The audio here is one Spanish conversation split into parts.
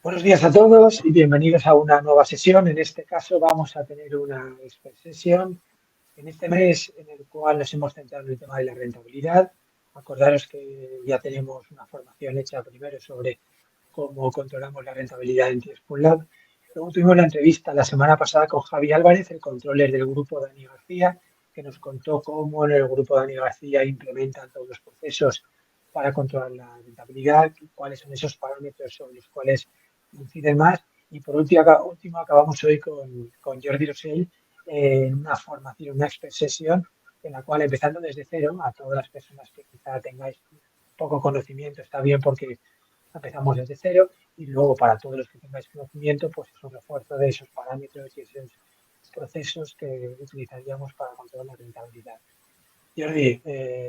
Buenos días a todos y bienvenidos a una nueva sesión. En este caso vamos a tener una expert session en este mes en el cual nos hemos centrado en el tema de la rentabilidad. Acordaros que ya tenemos una formación hecha primero sobre cómo controlamos la rentabilidad en Tiespool Lab. Luego tuvimos la entrevista la semana pasada con Javi Álvarez, el controller del grupo Dani García, que nos contó cómo en el grupo Dani García implementan todos los procesos para controlar la rentabilidad, cuáles son esos parámetros sobre los cuales inciden más. Y por último acabamos hoy con Jordi Rosell en una formación, una expert session, en la cual empezando desde cero, a todas las personas que quizá tengáis poco conocimiento, está bien porque empezamos desde cero, y luego para todos los que tengáis conocimiento, pues es un refuerzo de esos parámetros y esos procesos que utilizaríamos para controlar la rentabilidad. Jordi,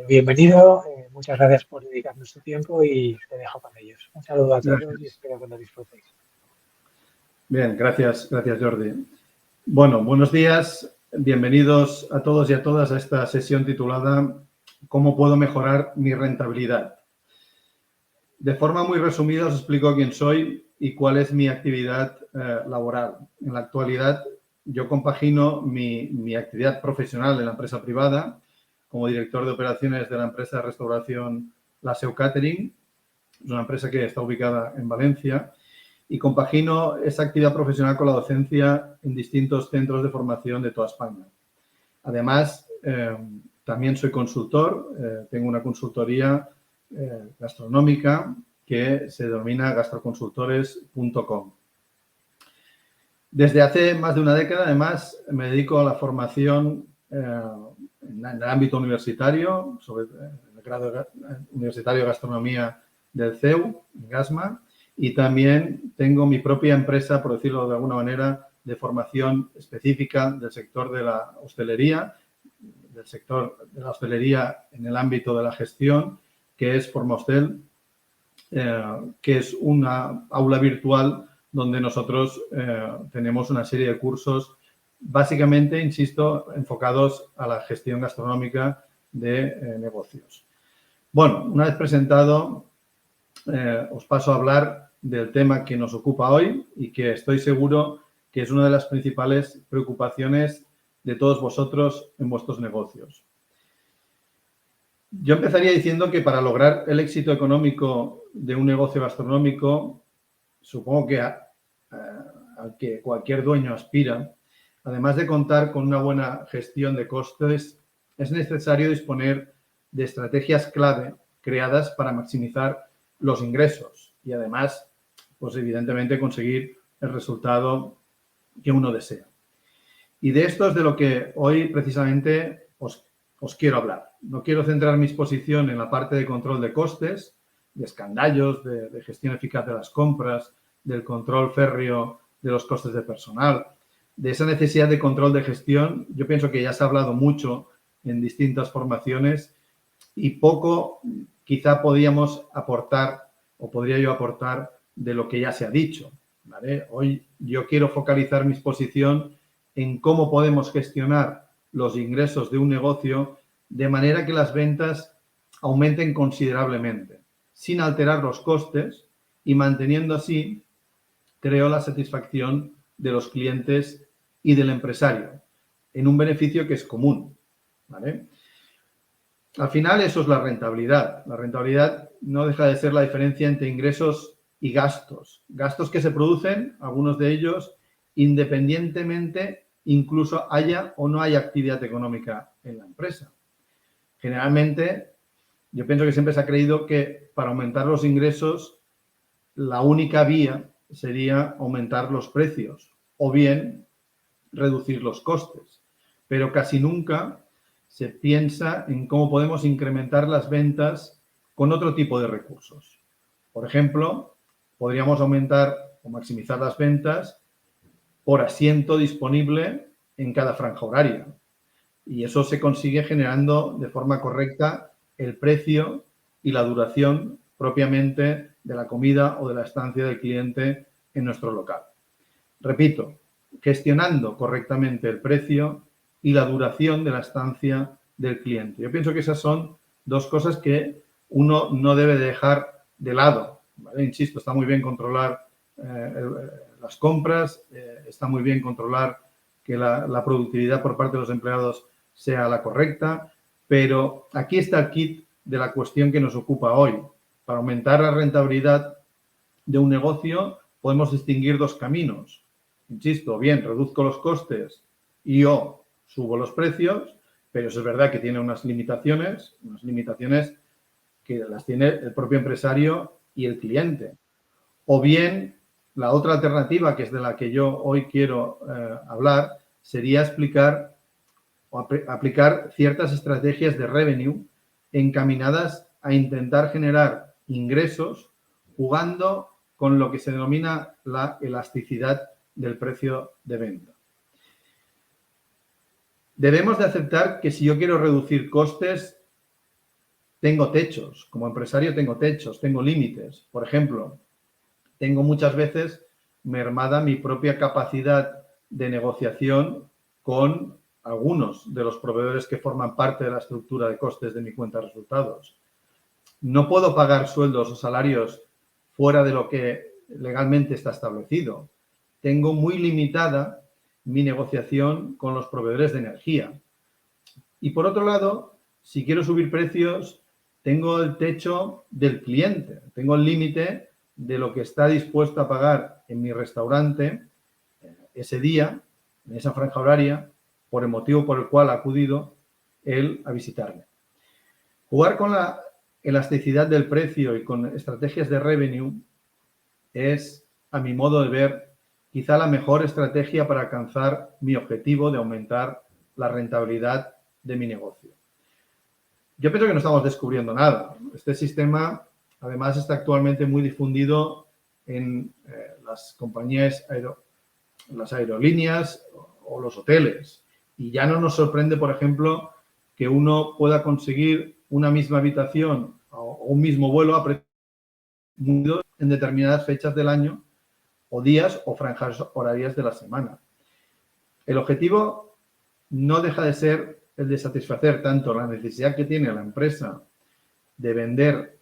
bienvenido, muchas gracias por dedicarnos tu tiempo y te dejo con ellos. Un saludo a todos y espero que lo disfrutéis. Bien, gracias Jordi. Bueno, buenos días, bienvenidos a todos y a todas a esta sesión titulada ¿Cómo puedo mejorar mi rentabilidad? De forma muy resumida os explico quién soy y cuál es mi actividad laboral. En la actualidad yo compagino mi actividad profesional en la empresa privada como director de operaciones de la empresa de restauración La Seu Catering, es una empresa que está ubicada en Valencia, y compagino esa actividad profesional con la docencia en distintos centros de formación de toda España. Además, también soy consultor, tengo una consultoría gastronómica que se denomina gastroconsultores.com. Desde hace más de una década, además, me dedico a la formación en el ámbito universitario, sobre el grado universitario de gastronomía del CEU, en Gasma, y también tengo mi propia empresa, por decirlo de alguna manera, de formación específica del sector de la hostelería, del sector de la hostelería en el ámbito de la gestión, que es Formahostel, que es una aula virtual donde nosotros tenemos una serie de cursos, básicamente, insisto, enfocados a la gestión gastronómica de negocios. Bueno, una vez presentado, os paso a hablar del tema que nos ocupa hoy y que estoy seguro que es una de las principales preocupaciones de todos vosotros en vuestros negocios. Yo empezaría diciendo que para lograr el éxito económico de un negocio gastronómico, supongo que al que cualquier dueño aspira, además de contar con una buena gestión de costes, es necesario disponer de estrategias clave creadas para maximizar los ingresos y además, pues evidentemente, conseguir el resultado que uno desea. Y de esto es de lo que hoy precisamente os quiero hablar. No quiero centrar mi exposición en la parte de control de costes, de escandallos, de gestión eficaz de las compras, del control férreo de los costes de personal, de esa necesidad de control de gestión. Yo pienso que ya se ha hablado mucho en distintas formaciones y poco quizá podíamos aportar o podría yo aportar de lo que ya se ha dicho, ¿vale? Hoy yo quiero focalizar mi exposición en cómo podemos gestionar los ingresos de un negocio de manera que las ventas aumenten considerablemente, sin alterar los costes y manteniendo así, creo, la satisfacción de los clientes y del empresario en un beneficio que es común, ¿vale? Al final, eso es la rentabilidad. La rentabilidad no deja de ser la diferencia entre ingresos y gastos. Gastos que se producen, algunos de ellos, independientemente incluso haya o no haya actividad económica en la empresa. Generalmente, yo pienso que siempre se ha creído que para aumentar los ingresos, la única vía sería aumentar los precios o bien reducir los costes. Pero casi nunca se piensa en cómo podemos incrementar las ventas con otro tipo de recursos. Por ejemplo, podríamos aumentar o maximizar las ventas por asiento disponible en cada franja horaria. Y eso se consigue generando de forma correcta el precio y la duración propiamente de la comida o de la estancia del cliente en nuestro local. Repito, gestionando correctamente el precio y la duración de la estancia del cliente. Yo pienso que esas son dos cosas que uno no debe dejar de lado, ¿vale? Insisto, está muy bien controlar las compras, está muy bien controlar que la productividad por parte de los empleados sea la correcta, pero aquí está el kit de la cuestión que nos ocupa hoy. Para aumentar la rentabilidad de un negocio podemos distinguir dos caminos. Insisto, bien, reduzco los costes y o subo los precios, pero eso es verdad que tiene unas limitaciones que las tiene el propio empresario y el cliente. O bien, la otra alternativa, que es de la que yo hoy quiero hablar, sería explicar o aplicar ciertas estrategias de revenue encaminadas a intentar generar ingresos jugando con lo que se denomina la elasticidad del precio de venta. Debemos de aceptar que si yo quiero reducir costes, tengo techos. Como empresario tengo techos, tengo límites. Por ejemplo, tengo muchas veces mermada mi propia capacidad de negociación con algunos de los proveedores que forman parte de la estructura de costes de mi cuenta de resultados. No puedo pagar sueldos o salarios fuera de lo que legalmente está establecido. Tengo muy limitada mi negociación con los proveedores de energía. Y por otro lado, si quiero subir precios, tengo el techo del cliente, tengo el límite de lo que está dispuesto a pagar en mi restaurante ese día, en esa franja horaria, por el motivo por el cual ha acudido él a visitarme. Jugar con la elasticidad del precio y con estrategias de revenue es, a mi modo de ver, quizá la mejor estrategia para alcanzar mi objetivo de aumentar la rentabilidad de mi negocio. Yo pienso que no estamos descubriendo nada. Este sistema, además, está actualmente muy difundido en las compañías, las aerolíneas o los hoteles. Y ya no nos sorprende, por ejemplo, que uno pueda conseguir una misma habitación o un mismo vuelo a precio en determinadas fechas del año o días o franjas horarias de la semana. El objetivo no deja de ser el de satisfacer tanto la necesidad que tiene la empresa de vender,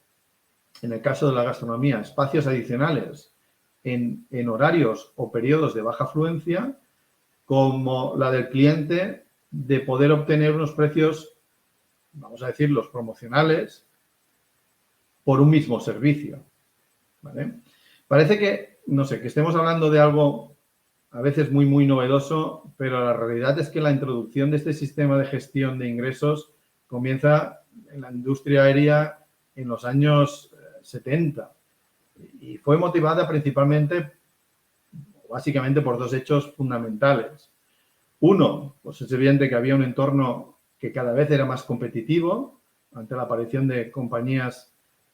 en el caso de la gastronomía, espacios adicionales en horarios o periodos de baja afluencia, como la del cliente de poder obtener unos precios, vamos a decir, los promocionales, por un mismo servicio. ¿Vale? Parece que, no sé, que estemos hablando de algo a veces muy, muy novedoso, pero la realidad es que la introducción de este sistema de gestión de ingresos comienza en la industria aérea en los años 70 y fue motivada principalmente, básicamente, por dos hechos fundamentales. Uno, pues es evidente que había un entorno que cada vez era más competitivo ante la aparición de compañías,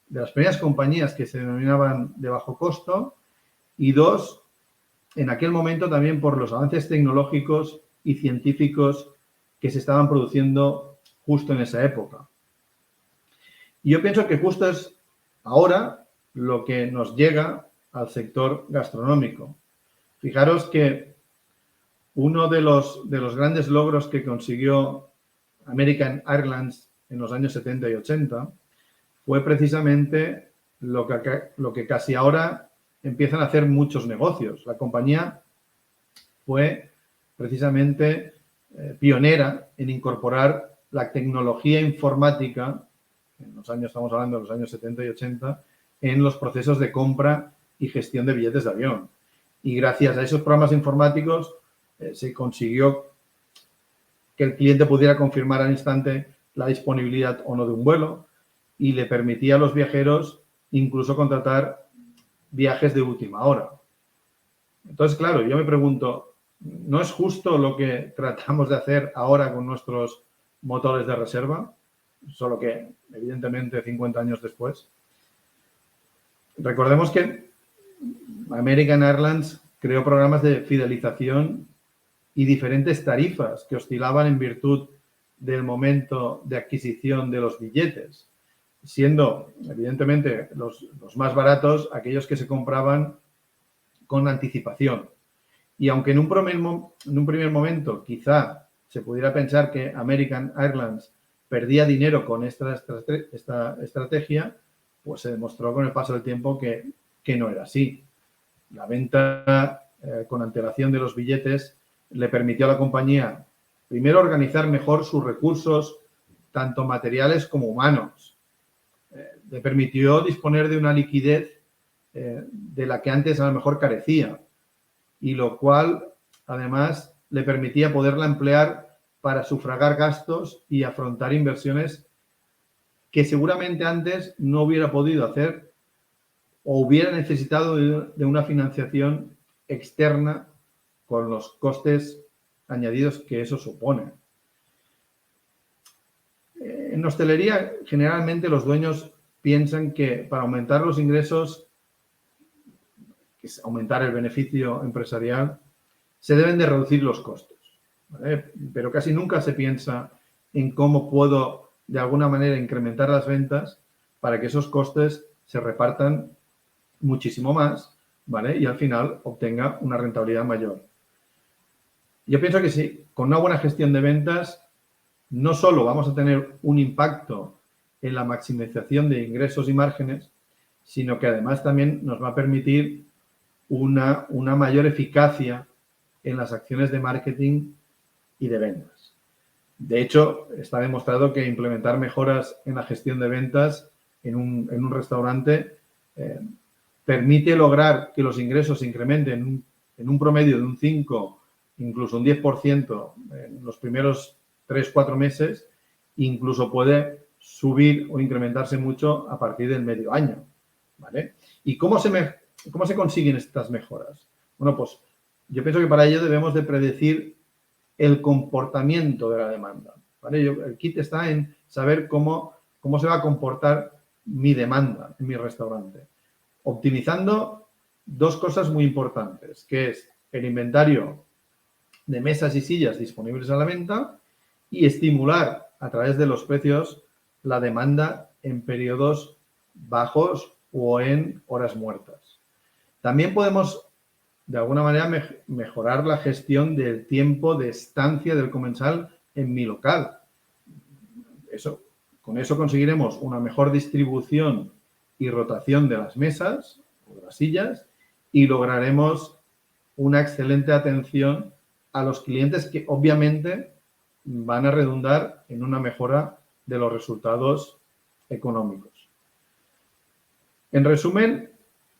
de las primeras compañías que se denominaban de bajo costo. Y dos, en aquel momento también por los avances tecnológicos y científicos que se estaban produciendo justo en esa época. Y yo pienso que justo es ahora lo que nos llega al sector gastronómico. Fijaros que uno de los grandes logros que consiguió American Airlines en los años 70 y 80 fue precisamente lo que casi ahora empiezan a hacer muchos negocios. La compañía fue precisamente pionera en incorporar la tecnología informática, en los años, estamos hablando de los años 70 y 80, en los procesos de compra y gestión de billetes de avión. Y gracias a esos programas informáticos se consiguió que el cliente pudiera confirmar al instante la disponibilidad o no de un vuelo y le permitía a los viajeros incluso contratar viajes de última hora. Entonces, claro, yo me pregunto, ¿no es justo lo que tratamos de hacer ahora con nuestros motores de reserva? Solo que, evidentemente, 50 años después. Recordemos que American Airlines creó programas de fidelización y diferentes tarifas que oscilaban en virtud del momento de adquisición de los billetes, siendo, evidentemente, los más baratos aquellos que se compraban con anticipación. Y aunque en un primer momento quizá se pudiera pensar que American Airlines perdía dinero con esta estrategia, pues se demostró con el paso del tiempo que no era así. La venta con antelación de los billetes le permitió a la compañía, primero, organizar mejor sus recursos, tanto materiales como humanos. Le permitió disponer de una liquidez de la que antes a lo mejor carecía, y lo cual, además, le permitía poderla emplear para sufragar gastos y afrontar inversiones que seguramente antes no hubiera podido hacer o hubiera necesitado de una financiación externa con los costes añadidos que eso supone. En hostelería, generalmente los dueños piensan que para aumentar los ingresos, que es aumentar el beneficio empresarial, se deben de reducir los costos, ¿vale? Pero casi nunca se piensa en cómo puedo, de alguna manera, incrementar las ventas para que esos costes se repartan muchísimo más, ¿vale? Y al final obtenga una rentabilidad mayor. Yo pienso que sí, con una buena gestión de ventas, no solo vamos a tener un impacto en la maximización de ingresos y márgenes, sino que además también nos va a permitir una mayor eficacia en las acciones de marketing y de ventas. De hecho, está demostrado que implementar mejoras en la gestión de ventas en un restaurante permite lograr que los ingresos se incrementen en un promedio de un 5, incluso un 10% en los primeros 3-4 meses, incluso puede subir o incrementarse mucho a partir del medio año, ¿vale? ¿Y cómo se consiguen estas mejoras? Bueno, pues yo pienso que para ello debemos de predecir el comportamiento de la demanda, ¿vale? El kit está en saber cómo se va a comportar mi demanda en mi restaurante, optimizando dos cosas muy importantes, que es el inventario de mesas y sillas disponibles a la venta y estimular a través de los precios la demanda en periodos bajos o en horas muertas. También podemos, de alguna manera, mejorar la gestión del tiempo de estancia del comensal en mi local. Con eso conseguiremos una mejor distribución y rotación de las mesas o de las sillas y lograremos una excelente atención a los clientes que obviamente van a redundar en una mejora de los resultados económicos. En resumen,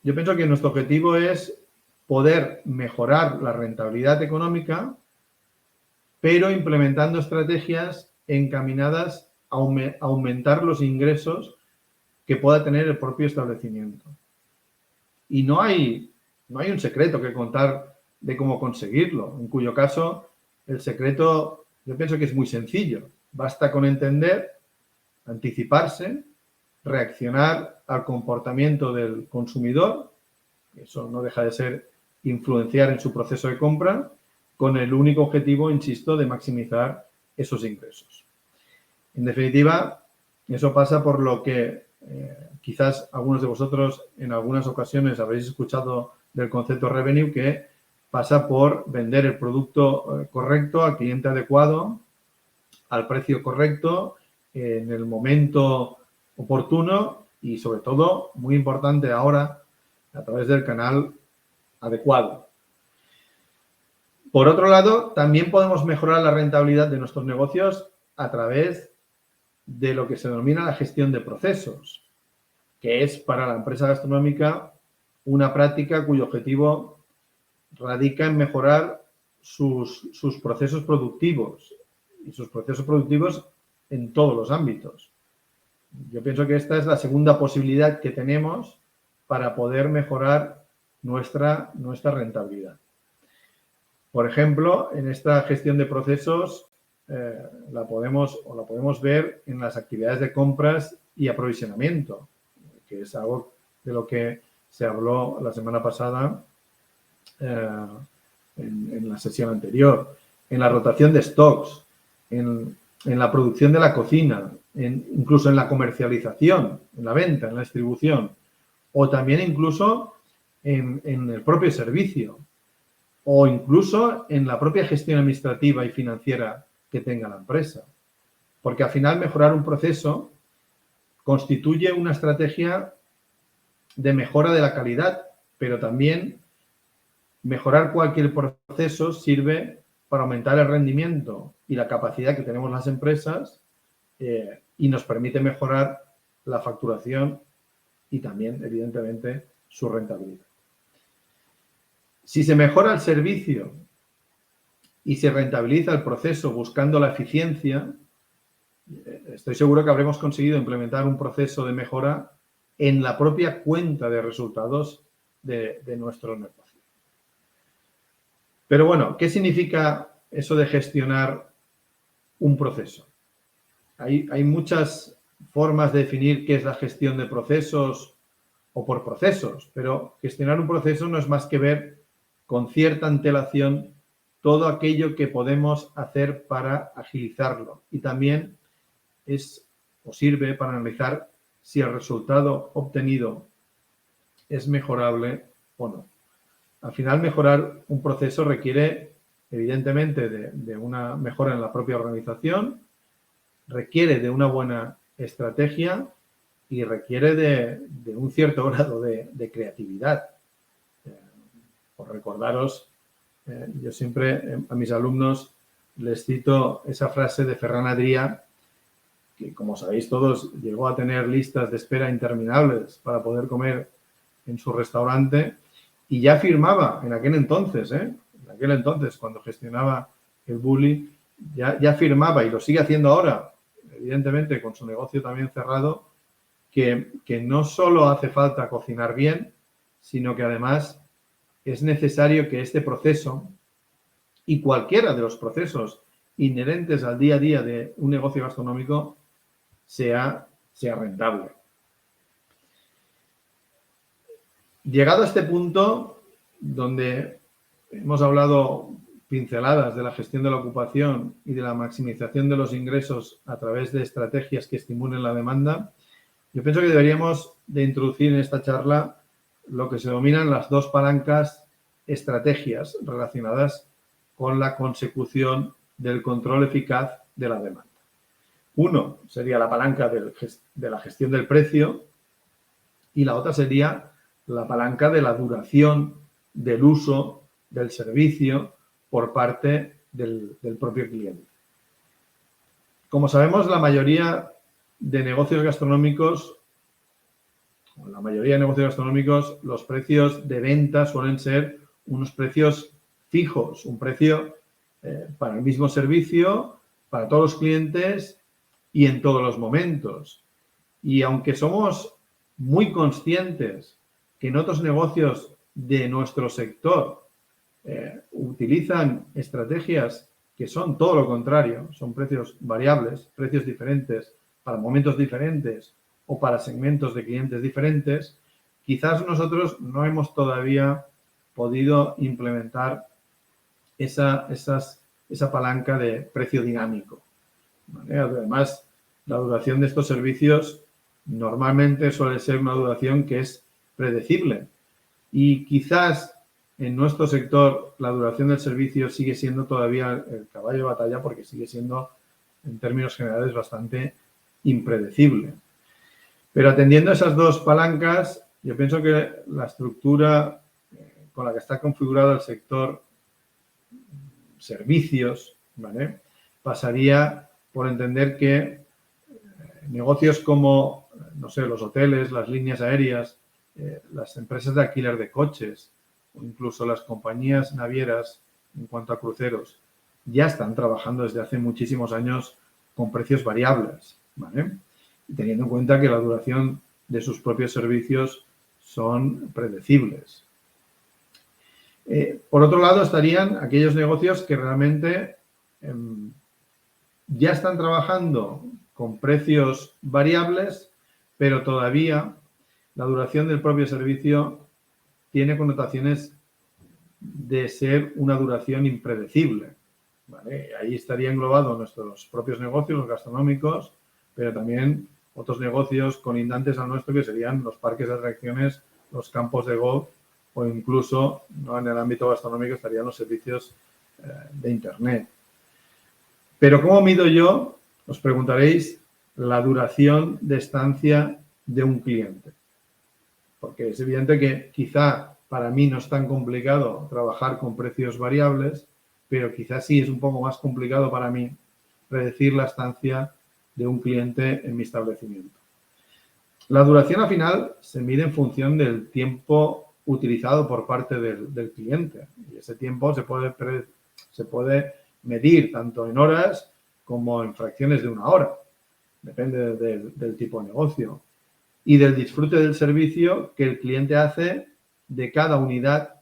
yo pienso que nuestro objetivo es poder mejorar la rentabilidad económica, pero implementando estrategias encaminadas a aumentar los ingresos que pueda tener el propio establecimiento. Y no hay un secreto que contar de cómo conseguirlo, en cuyo caso el secreto yo pienso que es muy sencillo. Basta con entender, anticiparse, reaccionar al comportamiento del consumidor, eso no deja de ser influenciar en su proceso de compra, con el único objetivo, insisto, de maximizar esos ingresos. En definitiva, eso pasa por lo que quizás algunos de vosotros en algunas ocasiones habréis escuchado del concepto revenue, que pasa por vender el producto correcto al cliente adecuado, al precio correcto, en el momento oportuno y, sobre todo, muy importante ahora, a través del canal adecuado. Por otro lado, también podemos mejorar la rentabilidad de nuestros negocios a través de lo que se denomina la gestión de procesos, que es para la empresa gastronómica una práctica cuyo objetivo radica en mejorar sus procesos productivos y sus procesos productivos en todos los ámbitos. Yo pienso que esta es la segunda posibilidad que tenemos para poder mejorar nuestra rentabilidad. Por ejemplo, en esta gestión de procesos la podemos ver en las actividades de compras y aprovisionamiento, que es algo de lo que se habló la semana pasada en la sesión anterior, en la rotación de stocks, en la producción de la cocina, incluso en la comercialización, en la venta, en la distribución, o también incluso en el propio servicio, o incluso en la propia gestión administrativa y financiera que tenga la empresa. Porque al final mejorar un proceso constituye una estrategia de mejora de la calidad, pero también mejorar cualquier proceso sirve para aumentar el rendimiento y la capacidad que tenemos las empresas y nos permite mejorar la facturación y también, evidentemente, su rentabilidad. Si se mejora el servicio y se rentabiliza el proceso buscando la eficiencia, estoy seguro que habremos conseguido implementar un proceso de mejora en la propia cuenta de resultados de nuestro negocio. Pero bueno, ¿qué significa eso de gestionar un proceso? Hay muchas formas de definir qué es la gestión de procesos o por procesos, pero gestionar un proceso no es más que ver con cierta antelación todo aquello que podemos hacer para agilizarlo y también es o sirve para analizar si el resultado obtenido es mejorable o no. Al final, mejorar un proceso requiere, evidentemente, de una mejora en la propia organización, requiere de una buena estrategia y requiere de un cierto grado de creatividad. Por recordaros, yo siempre a mis alumnos les cito esa frase de Ferran Adrià, que como sabéis todos, llegó a tener listas de espera interminables para poder comer en su restaurante y ya afirmaba en aquel entonces, cuando gestionaba el Bulli, ya afirmaba, y lo sigue haciendo ahora, evidentemente con su negocio también cerrado, que no solo hace falta cocinar bien, sino que además es necesario que este proceso y cualquiera de los procesos inherentes al día a día de un negocio gastronómico sea rentable. Llegado a este punto, donde hemos hablado pinceladas de la gestión de la ocupación y de la maximización de los ingresos a través de estrategias que estimulen la demanda, yo pienso que deberíamos de introducir en esta charla lo que se denominan las dos palancas estrategias relacionadas con la consecución del control eficaz de la demanda. Uno sería la palanca de la gestión del precio y la otra sería la palanca de la duración del uso del servicio por parte del propio cliente. Como sabemos, la mayoría de negocios gastronómicos, los precios de venta suelen ser unos precios fijos, un precio para el mismo servicio, para todos los clientes y en todos los momentos. Y aunque somos muy conscientes que en otros negocios de nuestro sector utilizan estrategias que son todo lo contrario, son precios variables, precios diferentes para momentos diferentes o para segmentos de clientes diferentes, quizás nosotros no hemos todavía podido implementar esa palanca de precio dinámico, ¿vale? Además, la duración de estos servicios normalmente suele ser una duración que es predecible y quizás en nuestro sector la duración del servicio sigue siendo todavía el caballo de batalla porque sigue siendo en términos generales bastante impredecible. Pero atendiendo a esas dos palancas, yo pienso que la estructura con la que está configurado el sector servicios, ¿vale?, pasaría por entender que negocios como, no sé, los hoteles, las líneas aéreas, las empresas de alquiler de coches o incluso las compañías navieras en cuanto a cruceros ya están trabajando desde hace muchísimos años con precios variables, ¿vale? Y teniendo en cuenta que la duración de sus propios servicios son predecibles. Por otro lado, estarían aquellos negocios que realmente ya están trabajando con precios variables, pero todavía la duración del propio servicio tiene connotaciones de ser una duración impredecible, ¿vale? Ahí estaría englobado nuestros propios negocios, los gastronómicos, pero también otros negocios colindantes al nuestro que serían los parques de atracciones, los campos de golf o incluso, ¿no?, en el ámbito gastronómico estarían los servicios de Internet. Pero ¿cómo mido yo, os preguntaréis, la duración de estancia de un cliente? Porque es evidente que quizá para mí no es tan complicado trabajar con precios variables, pero quizás sí es un poco más complicado para mí predecir la estancia de un cliente en mi establecimiento. La duración al final se mide en función del tiempo utilizado por parte del cliente y ese tiempo se puede medir tanto en horas como en fracciones de una hora, depende del tipo de negocio y del disfrute del servicio que el cliente hace de cada unidad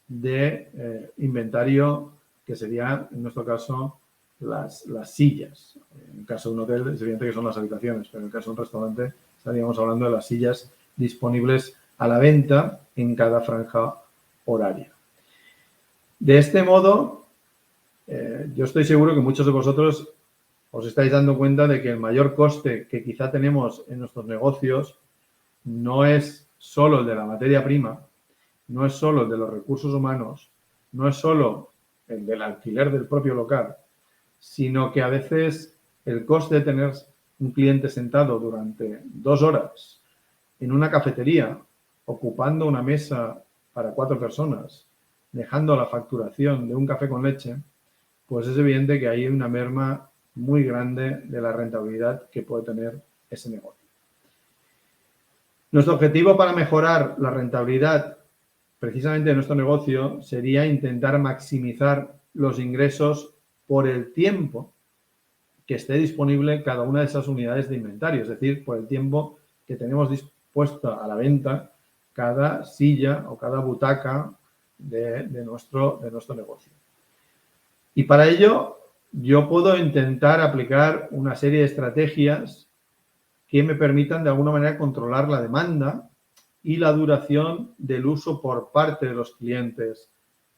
de inventario, que serían, en nuestro caso, las sillas. En el caso de un hotel es evidente que son las habitaciones, pero en el caso de un restaurante estaríamos hablando de las sillas disponibles a la venta en cada franja horaria. De este modo, yo estoy seguro que muchos de vosotros os estáis dando cuenta de que el mayor coste que quizá tenemos en nuestros negocios no es solo el de la materia prima, no es solo el de los recursos humanos, no es solo el del alquiler del propio local, sino que a veces el coste de tener un cliente sentado durante 2 horas en una cafetería, ocupando una mesa para 4 personas, dejando la facturación de un café con leche, pues es evidente que hay una merma muy grande de la rentabilidad que puede tener ese negocio. Nuestro objetivo para mejorar la rentabilidad precisamente de nuestro negocio sería intentar maximizar los ingresos por el tiempo que esté disponible cada una de esas unidades de inventario, es decir, por el tiempo que tenemos dispuesta a la venta cada silla o cada butaca de nuestro negocio. Y para ello yo puedo intentar aplicar una serie de estrategias que me permitan de alguna manera controlar la demanda y la duración del uso por parte de los clientes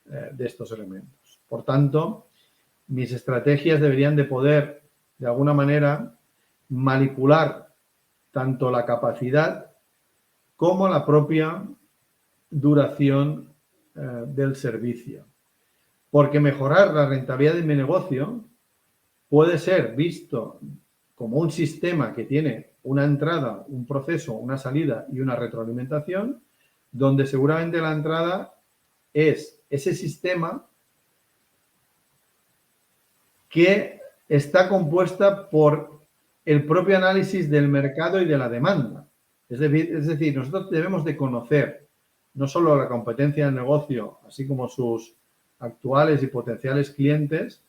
de estos elementos. Por tanto, mis estrategias deberían de poder, de alguna manera, manipular tanto la capacidad como la propia duración del servicio. Porque mejorar la rentabilidad de mi negocio puede ser visto como un sistema que tiene una entrada, un proceso, una salida y una retroalimentación, donde seguramente la entrada es ese sistema que está compuesta por el propio análisis del mercado y de la demanda. Es decir, nosotros debemos de conocer no solo la competencia del negocio, así como sus actuales y potenciales clientes,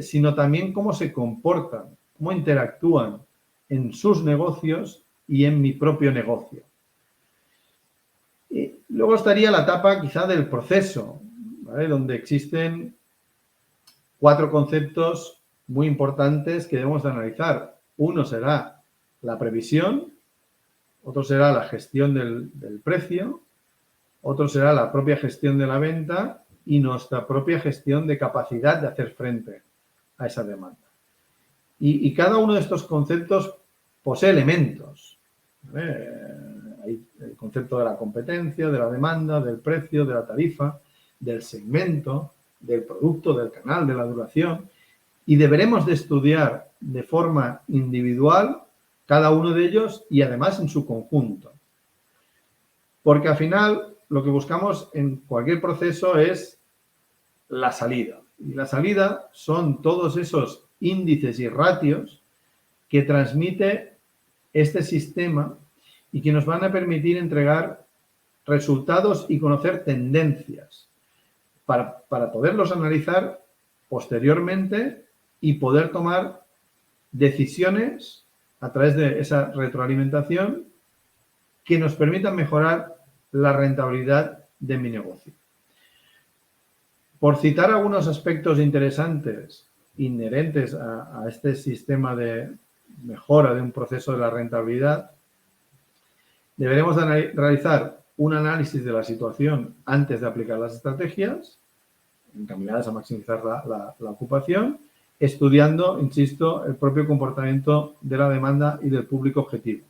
sino también cómo se comportan, cómo interactúan en sus negocios y en mi propio negocio. Y luego estaría la etapa quizá del proceso, ¿vale? Donde existen 4 conceptos muy importantes que debemos de analizar. Uno será la previsión, otro será la gestión del precio, otro será la propia gestión de la venta y nuestra propia gestión de capacidad de hacer frente a esa demanda. Y cada uno de estos conceptos posee elementos. Hay el concepto de la competencia, de la demanda, del precio, de la tarifa, del segmento, del producto, del canal, de la duración. Y deberemos de estudiar de forma individual cada uno de ellos y además en su conjunto. Porque al final lo que buscamos en cualquier proceso es la salida. Y la salida son todos esos índices y ratios que transmite este sistema y que nos van a permitir entregar resultados y conocer tendencias para poderlos analizar posteriormente y poder tomar decisiones a través de esa retroalimentación que nos permitan mejorar la rentabilidad de mi negocio. Por citar algunos aspectos interesantes inherentes a este sistema de mejora de un proceso de la rentabilidad, deberemos realizar un análisis de la situación antes de aplicar las estrategias, encaminadas a maximizar la ocupación, estudiando, insisto, el propio comportamiento de la demanda y del público objetivo.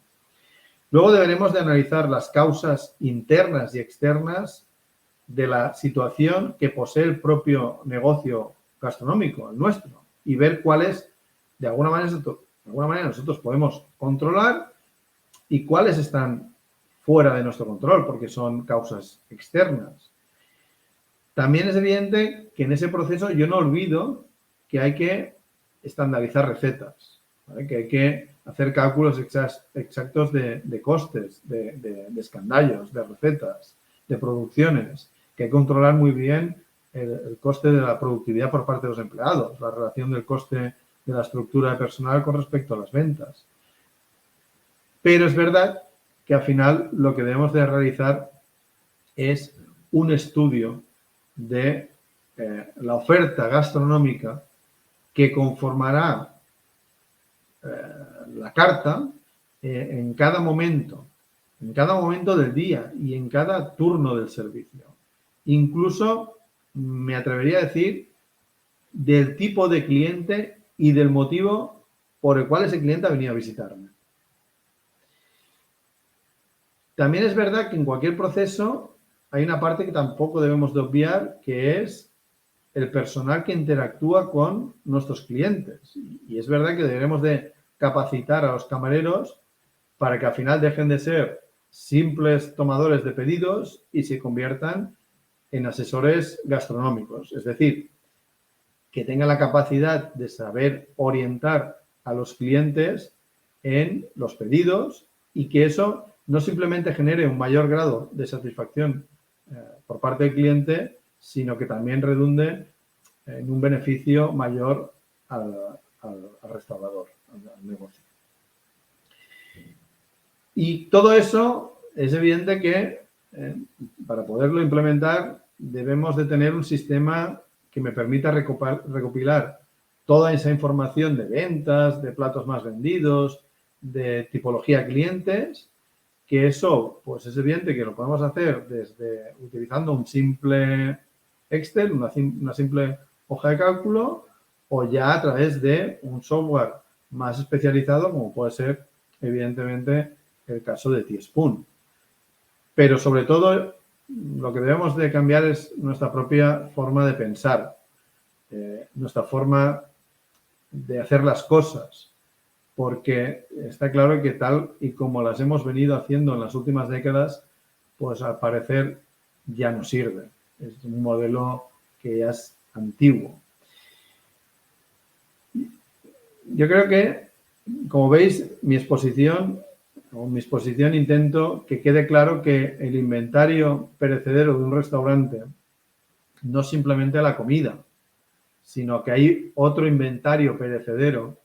Luego deberemos de analizar las causas internas y externas de la situación que posee el propio negocio gastronómico, el nuestro, y ver cuáles, de alguna manera nosotros podemos controlar y cuáles están fuera de nuestro control, porque son causas externas. También es evidente que en ese proceso yo no olvido que hay que estandarizar recetas, ¿vale? Que hay que hacer cálculos exactos de costes, de escandallos, de recetas, de producciones, que hay que controlar muy bien el coste de la productividad por parte de los empleados, la relación del coste de la estructura de personal con respecto a las ventas. Pero es verdad que al final lo que debemos de realizar es un estudio de la oferta gastronómica que conformará la carta en cada momento del día y en cada turno del servicio. Incluso me atrevería a decir del tipo de cliente y del motivo por el cual ese cliente ha venido a visitarme. También es verdad que en cualquier proceso hay una parte que tampoco debemos de obviar, que es el personal que interactúa con nuestros clientes. Y es verdad que deberemos de capacitar a los camareros para que al final dejen de ser simples tomadores de pedidos y se conviertan en asesores gastronómicos. Es decir, que tengan la capacidad de saber orientar a los clientes en los pedidos y que eso no simplemente genere un mayor grado de satisfacción por parte del cliente, sino que también redunde en un beneficio mayor al restaurador, al negocio. Y todo eso es evidente que para poderlo implementar debemos de tener un sistema que me permita recopilar toda esa información de ventas, de platos más vendidos, de tipología de clientes, que eso, pues es evidente que lo podemos hacer desde utilizando un simple Excel, una simple hoja de cálculo, o ya a través de un software más especializado, como puede ser, evidentemente, el caso de Teaspoon. Pero sobre todo, lo que debemos de cambiar es nuestra propia forma de pensar, nuestra forma de hacer las cosas, porque está claro que tal y como las hemos venido haciendo en las últimas décadas, pues al parecer ya no sirve. Es un modelo que ya es antiguo. Yo creo que, como veis, mi exposición intento que quede claro que el inventario perecedero de un restaurante no es simplemente la comida, sino que hay otro inventario perecedero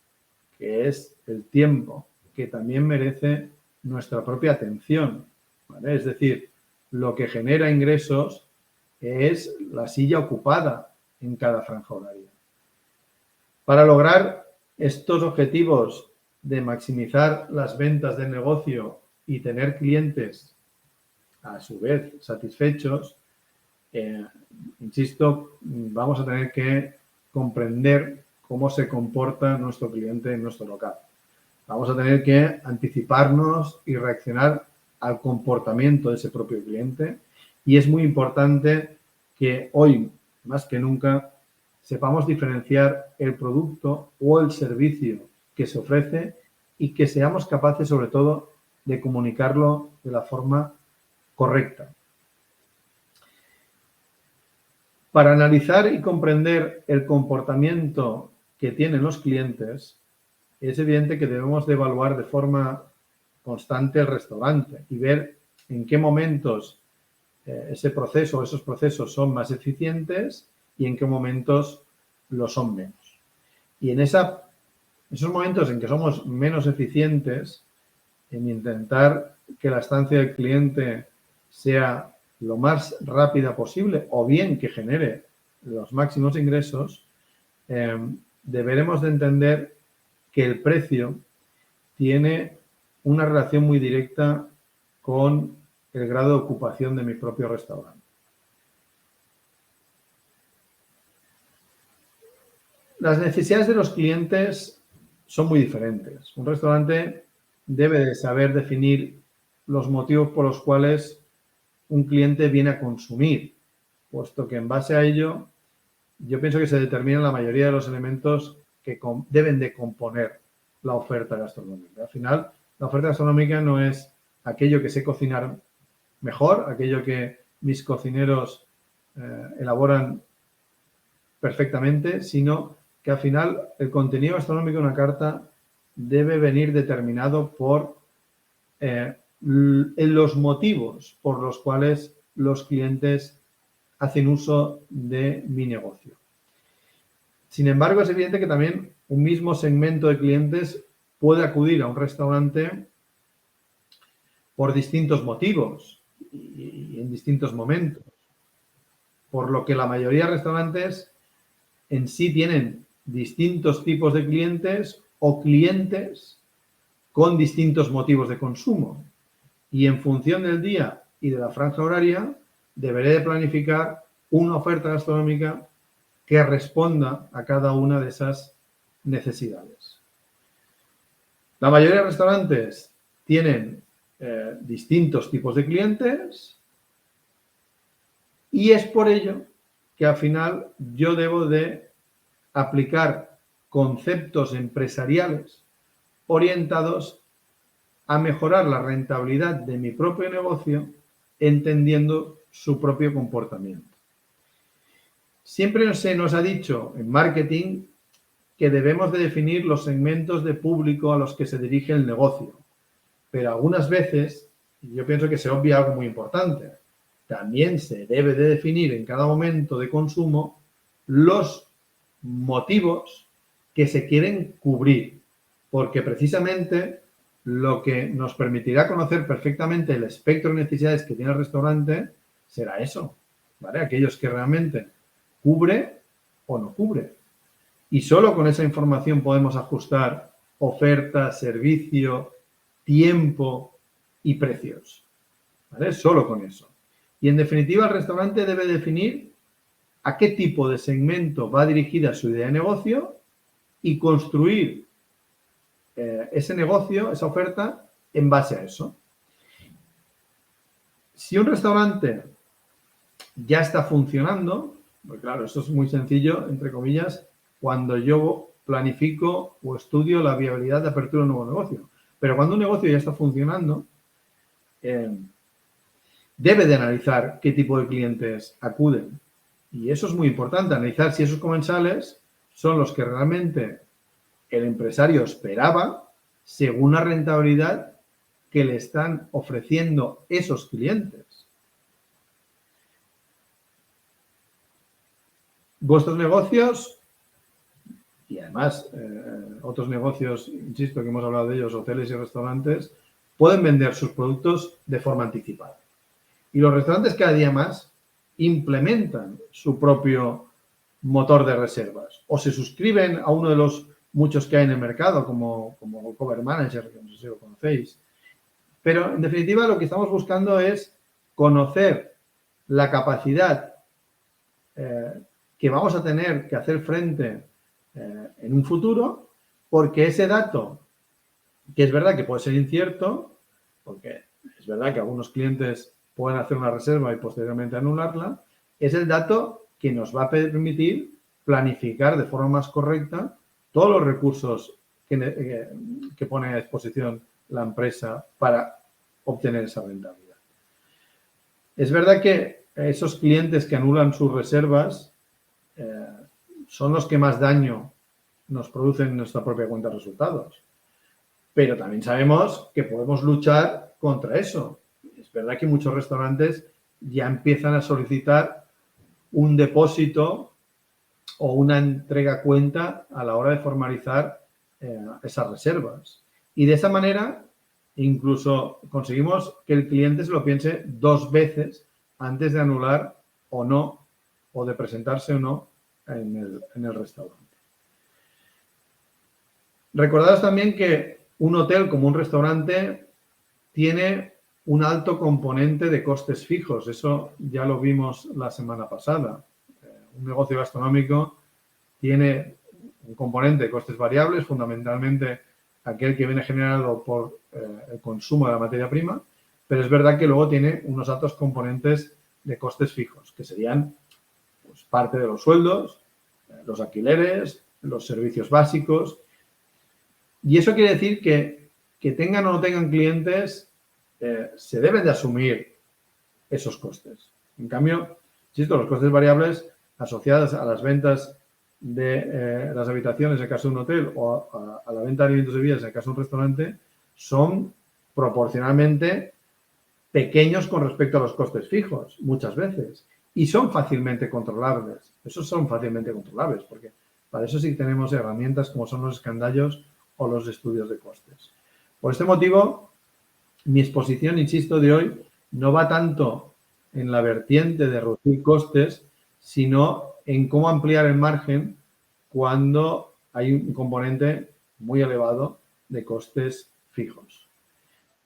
que es el tiempo, que también merece nuestra propia atención, ¿vale? Es decir, lo que genera ingresos es la silla ocupada en cada franja horaria. Para lograr estos objetivos de maximizar las ventas del negocio y tener clientes a su vez satisfechos, insisto, vamos a tener que comprender cómo se comporta nuestro cliente en nuestro local. Vamos a tener que anticiparnos y reaccionar al comportamiento de ese propio cliente y es muy importante que hoy, más que nunca, sepamos diferenciar el producto o el servicio que se ofrece y que seamos capaces, sobre todo, de comunicarlo de la forma correcta. Para analizar y comprender el comportamiento que tienen los clientes, es evidente que debemos de evaluar de forma constante el restaurante y ver en qué momentos ese proceso o esos procesos son más eficientes y en qué momentos lo son menos. Y en esos momentos en que somos menos eficientes, en intentar que la estancia del cliente sea lo más rápida posible o bien que genere los máximos ingresos, deberemos de entender que el precio tiene una relación muy directa con el grado de ocupación de mi propio restaurante. Las necesidades de los clientes son muy diferentes. Un restaurante debe de saber definir los motivos por los cuales un cliente viene a consumir, puesto que en base a ello yo pienso que se determinan la mayoría de los elementos que deben de componer la oferta gastronómica. Al final, la oferta gastronómica no es aquello que sé cocinar mejor, aquello que mis cocineros elaboran perfectamente, sino que al final el contenido gastronómico de una carta debe venir determinado por los motivos por los cuales los clientes hacen uso de mi negocio. Sin embargo, es evidente que también un mismo segmento de clientes puede acudir a un restaurante por distintos motivos y en distintos momentos. Por lo que la mayoría de restaurantes en sí tienen distintos tipos de clientes o clientes con distintos motivos de consumo. Y en función del día y de la franja horaria, deberé de planificar una oferta gastronómica que responda a cada una de esas necesidades. La mayoría de restaurantes tienen distintos tipos de clientes y es por ello que al final yo debo de aplicar conceptos empresariales orientados a mejorar la rentabilidad de mi propio negocio entendiendo su propio comportamiento. Siempre se nos ha dicho en marketing que debemos de definir los segmentos de público a los que se dirige el negocio, pero algunas veces, yo pienso que se obvia algo muy importante, también se debe de definir en cada momento de consumo los motivos que se quieren cubrir, porque precisamente lo que nos permitirá conocer perfectamente el espectro de necesidades que tiene el restaurante será eso, ¿vale? Aquellos que realmente cubre o no cubre. Y solo con esa información podemos ajustar oferta, servicio, tiempo y precios, ¿vale? Solo con eso. Y en definitiva, el restaurante debe definir a qué tipo de segmento va dirigida su idea de negocio y construir ese negocio, esa oferta, en base a eso. Si un restaurante ya está funcionando, pues claro, eso es muy sencillo, entre comillas, cuando yo planifico o estudio la viabilidad de apertura de un nuevo negocio. Pero cuando un negocio ya está funcionando, debe de analizar qué tipo de clientes acuden. Y eso es muy importante, analizar si esos comensales son los que realmente el empresario esperaba según la rentabilidad que le están ofreciendo esos clientes. Vuestros negocios y además otros negocios, insisto que hemos hablado de ellos, hoteles y restaurantes, pueden vender sus productos de forma anticipada. Y los restaurantes cada día más implementan su propio motor de reservas o se suscriben a uno de los muchos que hay en el mercado, como Cover Manager, que no sé si lo conocéis. Pero, en definitiva, lo que estamos buscando es conocer la capacidad que vamos a tener que hacer frente en un futuro, porque ese dato, que es verdad que puede ser incierto, porque es verdad que algunos clientes pueden hacer una reserva y posteriormente anularla, es el dato que nos va a permitir planificar de forma más correcta todos los recursos que pone a disposición la empresa para obtener esa rentabilidad. Es verdad que esos clientes que anulan sus reservas son los que más daño nos producen en nuestra propia cuenta de resultados. Pero también sabemos que podemos luchar contra eso. Es verdad que muchos restaurantes ya empiezan a solicitar un depósito o una entrega a cuenta a la hora de formalizar esas reservas. Y de esa manera incluso conseguimos que el cliente se lo piense 2 veces antes de anular o no, o de presentarse o no en el restaurante. Recordaros también que un hotel como un restaurante tiene un alto componente de costes fijos. Eso ya lo vimos la semana pasada. Un negocio gastronómico tiene un componente de costes variables, fundamentalmente aquel que viene generado por el consumo de la materia prima, pero es verdad que luego tiene unos altos componentes de costes fijos, que serían pues, parte de los sueldos, los alquileres, los servicios básicos. Y eso quiere decir que tengan o no tengan clientes, se deben de asumir esos costes. En cambio, insisto, los costes variables asociados a las ventas de las habitaciones en el caso de un hotel o a la venta de alimentos y bebidas en el caso de un restaurante son proporcionalmente pequeños con respecto a los costes fijos, muchas veces, y son fácilmente controlables. Esos son fácilmente controlables, porque para eso sí tenemos herramientas como son los escandallos o los estudios de costes. Por este motivo, mi exposición, insisto, de hoy no va tanto en la vertiente de reducir costes, sino en cómo ampliar el margen cuando hay un componente muy elevado de costes fijos.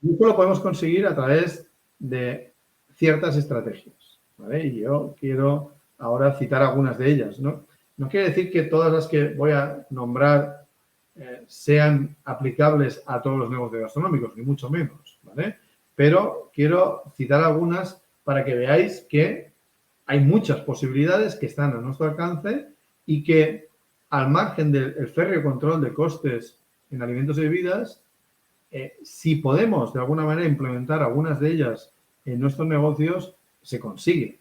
Y esto lo podemos conseguir a través de ciertas estrategias, ¿vale? Y yo quiero ahora citar algunas de ellas, ¿no? No quiere decir que todas las que voy a nombrar sean aplicables a todos los negocios gastronómicos, ni mucho menos, ¿vale? Pero quiero citar algunas para que veáis que hay muchas posibilidades que están a nuestro alcance y que, al margen del férreo control de costes en alimentos y bebidas, si podemos de alguna manera implementar algunas de ellas en nuestros negocios, se consigue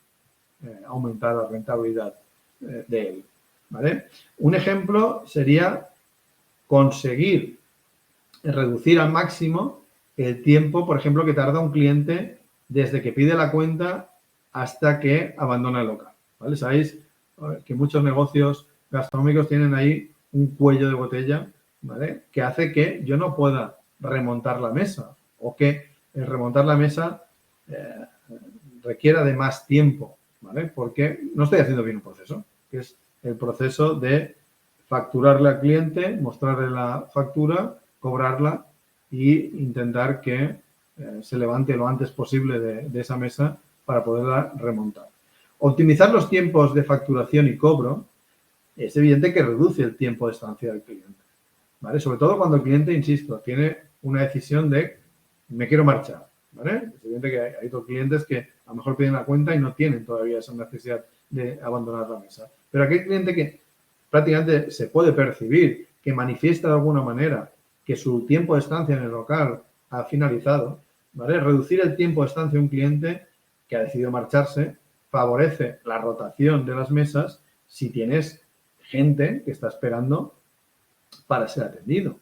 aumentar la rentabilidad de él, ¿vale? Un ejemplo sería conseguir reducir al máximo el tiempo, por ejemplo, que tarda un cliente desde que pide la cuenta hasta que abandona el local, ¿vale? Sabéis que muchos negocios gastronómicos tienen ahí un cuello de botella, ¿vale? Que hace que yo no pueda remontar la mesa o que el remontar la mesa requiera de más tiempo, ¿vale? Porque no estoy haciendo bien un proceso, que es el proceso de facturarle al cliente, mostrarle la factura, cobrarla e intentar que se levante lo antes posible de esa mesa para poderla remontar. Optimizar los tiempos de facturación y cobro es evidente que reduce el tiempo de estancia del cliente, ¿vale? Sobre todo cuando el cliente, insisto, tiene una decisión de me quiero marchar, ¿vale? Es evidente que hay otros clientes que a lo mejor piden la cuenta y no tienen todavía esa necesidad de abandonar la mesa. Pero aquel cliente que prácticamente se puede percibir, que manifiesta de alguna manera que su tiempo de estancia en el local ha finalizado, ¿vale? Reducir el tiempo de estancia de un cliente que ha decidido marcharse favorece la rotación de las mesas si tienes gente que está esperando para ser atendido.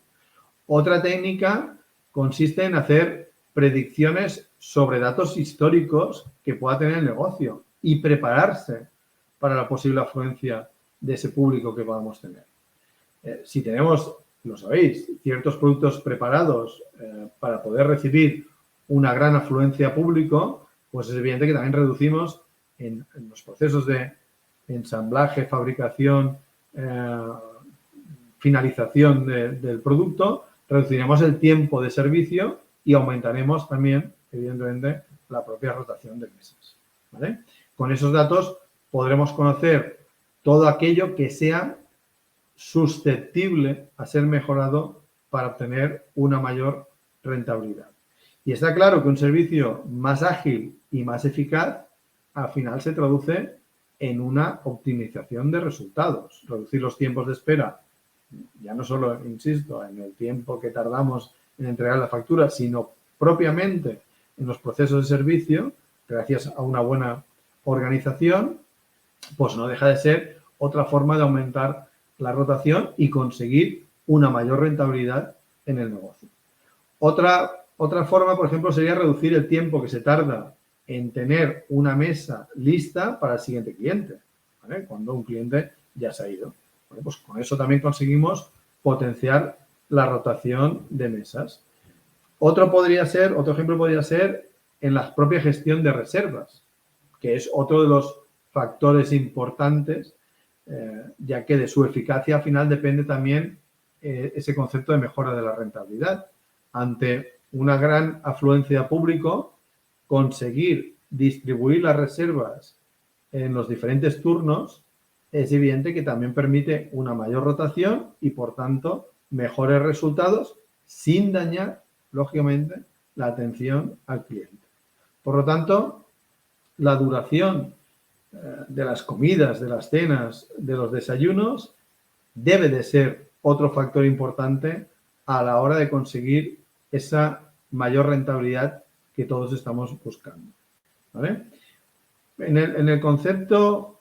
Otra técnica consiste en hacer predicciones sobre datos históricos que pueda tener el negocio y prepararse para la posible afluencia de ese público que podamos tener. Si tenemos, lo sabéis, ciertos productos preparados para poder recibir una gran afluencia público, pues es evidente que también reducimos en los procesos de ensamblaje, fabricación, finalización del producto, reduciremos el tiempo de servicio y aumentaremos también, evidentemente, la propia rotación de mesas, ¿vale? Con esos datos podremos conocer todo aquello que sea susceptible a ser mejorado para obtener una mayor rentabilidad. Y está claro que un servicio más ágil y más eficaz al final se traduce en una optimización de resultados. Reducir los tiempos de espera, ya no solo, insisto, en el tiempo que tardamos en entregar la factura, sino propiamente en los procesos de servicio, gracias a una buena organización, pues no deja de ser otra forma de aumentar la rotación y conseguir una mayor rentabilidad en el negocio. Otra forma, por ejemplo, sería reducir el tiempo que se tarda en tener una mesa lista para el siguiente cliente, ¿vale? Cuando un cliente ya se ha ido. Bueno, pues con eso también conseguimos potenciar la rotación de mesas. Otro ejemplo podría ser en la propia gestión de reservas, que es otro de los factores importantes, ya que de su eficacia al final depende también ese concepto de mejora de la rentabilidad. Ante una gran afluencia de público, conseguir distribuir las reservas en los diferentes turnos es evidente que también permite una mayor rotación y, por tanto, mejores resultados sin dañar, lógicamente, la atención al cliente. Por lo tanto, la duración de las comidas, de las cenas, de los desayunos, debe de ser otro factor importante a la hora de conseguir esa mayor rentabilidad que todos estamos buscando, ¿vale? En el concepto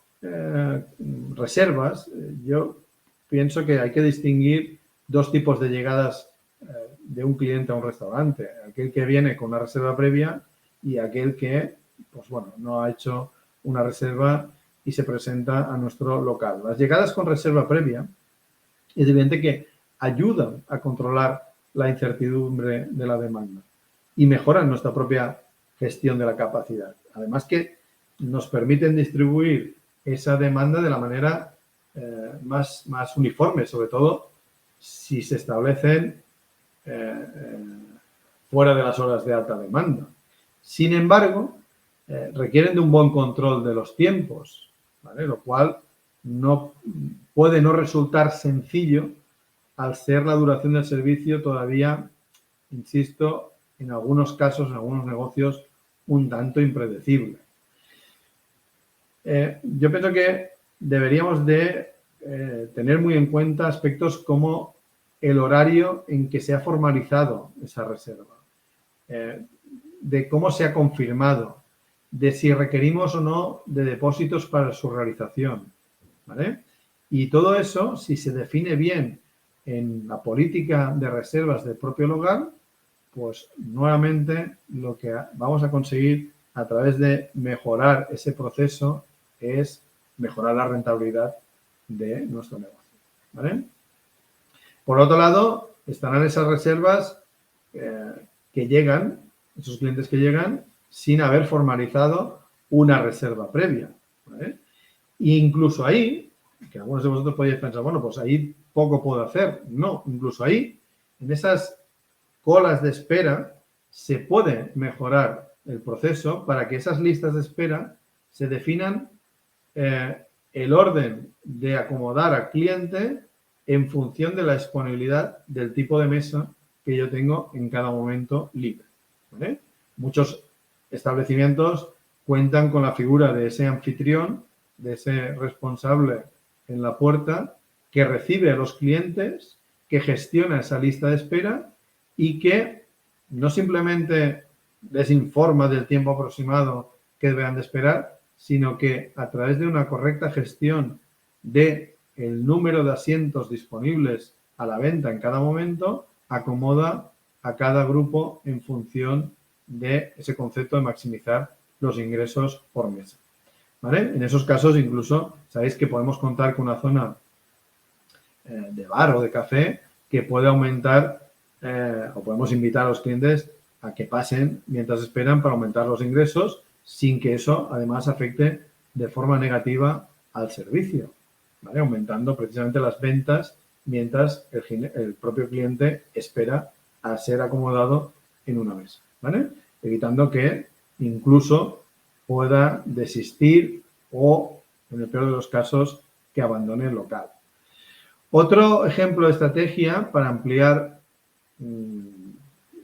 reservas, yo pienso que hay que distinguir dos tipos de llegadas de un cliente a un restaurante. Aquel que viene con una reserva previa y aquel que, pues bueno, no ha hecho una reserva y se presenta a nuestro local. Las llegadas con reserva previa es evidente que ayudan a controlar la incertidumbre de la demanda y mejoran nuestra propia gestión de la capacidad. Además que nos permiten distribuir esa demanda de la manera más uniforme, sobre todo si se establecen fuera de las horas de alta demanda. Sin embargo, requieren de un buen control de los tiempos, ¿vale? Lo cual puede no resultar sencillo al ser la duración del servicio todavía, insisto, en algunos casos, en algunos negocios, un tanto impredecible. Yo pienso que deberíamos de tener muy en cuenta aspectos como el horario en que se ha formalizado esa reserva, de cómo se ha confirmado, de si requerimos o no de depósitos para su realización, ¿vale? Y todo eso, si se define bien en la política de reservas del propio local, pues nuevamente lo que vamos a conseguir a través de mejorar ese proceso es mejorar la rentabilidad de nuestro negocio, ¿vale? Por otro lado, estarán esas reservas que llegan, esos clientes que llegan sin haber formalizado una reserva previa, ¿vale? E incluso ahí, que algunos de vosotros podéis pensar, bueno, pues ahí poco puedo hacer. No, incluso ahí, en esas colas de espera, se puede mejorar el proceso para que esas listas de espera se definan el orden de acomodar al cliente en función de la disponibilidad del tipo de mesa que yo tengo en cada momento libre, ¿vale? Muchos establecimientos cuentan con la figura de ese anfitrión, de ese responsable en la puerta que recibe a los clientes, que gestiona esa lista de espera y que no simplemente les informa del tiempo aproximado que deberán de esperar, sino que a través de una correcta gestión de el número de asientos disponibles a la venta en cada momento, acomoda a cada grupo en función de ese concepto de maximizar los ingresos por mesa, ¿vale? En esos casos incluso sabéis que podemos contar con una zona de bar o de café que puede aumentar o podemos invitar a los clientes a que pasen mientras esperan para aumentar los ingresos sin que eso además afecte de forma negativa al servicio, ¿vale? Aumentando precisamente las ventas mientras el propio cliente espera a ser acomodado en una mesa, ¿vale? Evitando que incluso pueda desistir o, en el peor de los casos, que abandone el local. Otro ejemplo de estrategia para ampliar